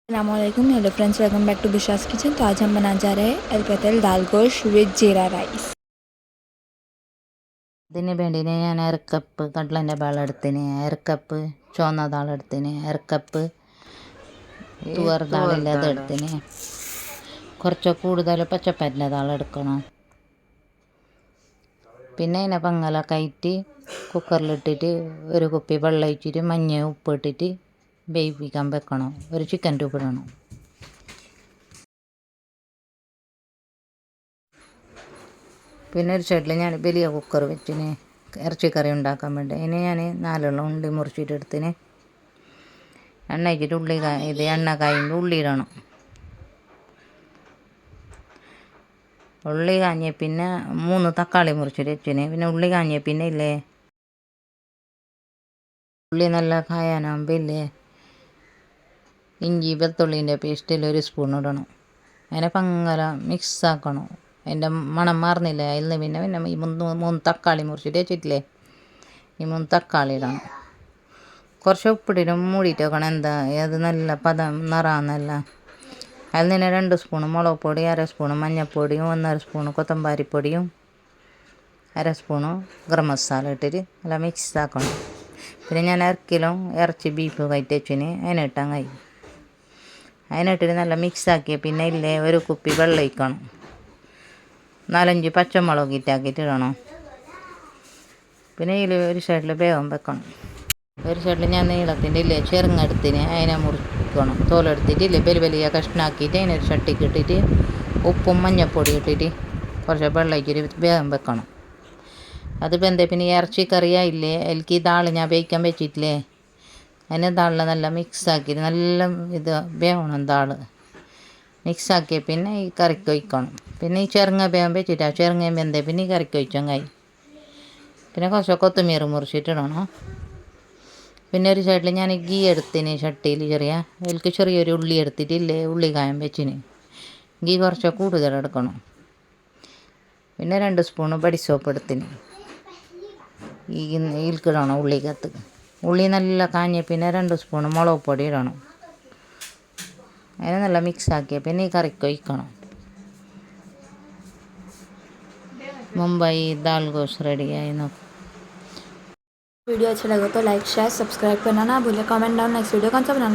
अस्सलामुअलैकुम, hello friends, welcome back to Bisha's kitchen. तो आज हम बनाने जा रहे हैं अलपतेल दाल गोश्त विद जीरा राइस। ഇതിന് വേണ്ടിന് ഞാൻ അരക്കപ്പ് കടലൻ്റെ ബാളെടുത്തിന്, അരക്കപ്പ് ചുവന്ന ദാളെടുത്തിന്, അരക്കപ്പ് തുവർ ദാളില്ല അതെടുത്തിന്, കുറച്ച് കൂടുതൽ പച്ചപ്പരിൻ്റെ ദാളെടുക്കണം. പിന്നെ അതിനെ പങ്ങല കയറ്റി കുക്കറിലിട്ടിട്ട് ഒരു കുപ്പി വെള്ളം ഒഴിച്ചിട്ട് മഞ്ഞ ഉപ്പ് ഇട്ടിട്ട് വേവിക്കാൻ വെക്കണം. ഒരു ചിക്കൻ ട്യൂബ് ഇടണം. പിന്നെ ഒരു സൈഡിൽ ഞാൻ വലിയ കുക്കർ വെച്ചിന് ഇറച്ചിക്കറി ഉണ്ടാക്കാൻ വേണ്ടി. അതിന് ഞാൻ 4 ഉള്ളി മുറിച്ചിട്ട് എടുത്തിന്. എണ്ണ വെച്ചിട്ട് എണ്ണ കായുമ്പോൾ ഉള്ളി ഇടണം. ഉള്ളി കാഞ്ഞ പിന്നെ 3 തക്കാളി മുറിച്ചിട്ട് വെച്ചിന്. പിന്നെ ഉള്ളി കാഞ്ഞ പിന്നെ ഇല്ലേ ഉള്ളി നല്ല കായാനാകുമ്പോൾ ഇല്ലേ ഇഞ്ചി വെളുത്തുള്ളീൻ്റെ പേസ്റ്റിൽ 1 സ്പൂൺ ഇടണം. അതിനെ പങ്ങല മിക്സ് ആക്കണം. അതിൻ്റെ മണം മാറുന്നില്ല. അതിൽ നിന്ന് പിന്നെ ഈ 3 തക്കാളി മുറിച്ചിട്ട് വെച്ചിട്ടില്ലേ, ഈ 3 തക്കാളി ഇടണം. കുറച്ച് ഉപ്പിട്ടിട്ട് മൂടിയിട്ട് വെക്കണം. എന്താ അത് നല്ല പദം നിറാന്നല്ല. അതിൽ നിന്ന് 2 സ്പൂൺ മുളക് പൊടി, 1/2 സ്പൂൺ മഞ്ഞൾപ്പൊടിയും, 1/2 സ്പൂൺ കൊത്തമ്പാരിപ്പൊടിയും, 1/2 സ്പൂൺ ഗരം മസാല ഇട്ടിട്ട് നല്ല മിക്സ് ആക്കണം. പിന്നെ ഞാൻ 1 കിലോ ഇറച്ചി ബീഫ് കയറ്റി വെച്ചിന്. അതിനിട്ടാൽ കഴിയും. അതിനിട്ടിട്ട് നല്ല മിക്സ് ആക്കിയ പിന്നെ ഇല്ലേ ഒരു കുപ്പി വെള്ളം ഒഴിക്കണം. 4-5 പച്ചമുളക് ഇട്ടാക്കിയിട്ട് ഇടണം. പിന്നെ ഇതിൽ ഒരു സൈഡിൽ വേഗം വെക്കണം. ഒരു സൈഡിൽ ഞാൻ നീളത്തിൻ്റെ ഇല്ലേ ചെറുങ്ങെടുത്തിന് അതിനെ മുറിക്കണം. തോലെടുത്തിട്ട് ഇല്ലേ വലിയ കഷ്ണാക്കിയിട്ട് അതിനൊരു ചട്ടിക്ക് ഇട്ടിട്ട് ഉപ്പും മഞ്ഞൾപ്പൊടി ഇട്ടിട്ട് കുറച്ച് വെള്ളം ഒഴിച്ചിട്ട് വേഗം വെക്കണം. അത് വെന്തേ പിന്നെ ഇറച്ചിക്കറിയായില്ലേ അതിലേക്ക് ദാൾ ഞാൻ വേവിക്കാൻ വെച്ചിട്ടില്ലേ, അതിന് ദാളിൽ നല്ല മിക്സ് ആക്കിയിട്ട് നല്ല ഇത് വേവണം. ദാൾ മിക്സാക്കിയ പിന്നെ ഈ കറിക്ക് ഒഴിക്കണം. പിന്നെ ഈ ചെറുങ്ങ വേഗം വെച്ചിട്ട് ആ ചെറുങ്ങ വെന്തേ പിന്നെ ഈ കറിക്ക് ഒഴിച്ചാൽ കഴിയും. പിന്നെ കുറച്ച് കൊത്തമീർ മുറിച്ചിട്ടിടണം. പിന്നെ ഒരു സൈഡിൽ ഞാൻ ഗീ എടുത്തിന് ചട്ടിയിൽ അതിലേക്ക് ചെറിയൊരു ഉള്ളി എടുത്തിട്ടില്ലേ ഉള്ളി കായം വെച്ചിന്. ഗീ കുറച്ച് കൂടുതൽ എടുക്കണം. പിന്നെ 2 സ്പൂൺ ബടിസോപ്പ് എടുത്തിന്. ഇതിൽക്കിടണം ഉള്ളിക്കകത്ത്. ഉള്ളി നല്ല കാഞ്ഞ പിന്നെ 2 സ്പൂൺ മുളക് പൊടി ഇടണം. അതിനെ നല്ല മിക്സ് ആക്കിയ പിന്നെ ഈ കറിക്ക് ഒഴിക്കണം. മുംബൈ दाल गोश्त रेडी है നോക്കും. वीडियो अच्छा लगा तो लाइक शेयर सब्सक्राइब करना ना भूलें. कमेंट डाउन नेक्स्ट वीडियो कौन सा बनाना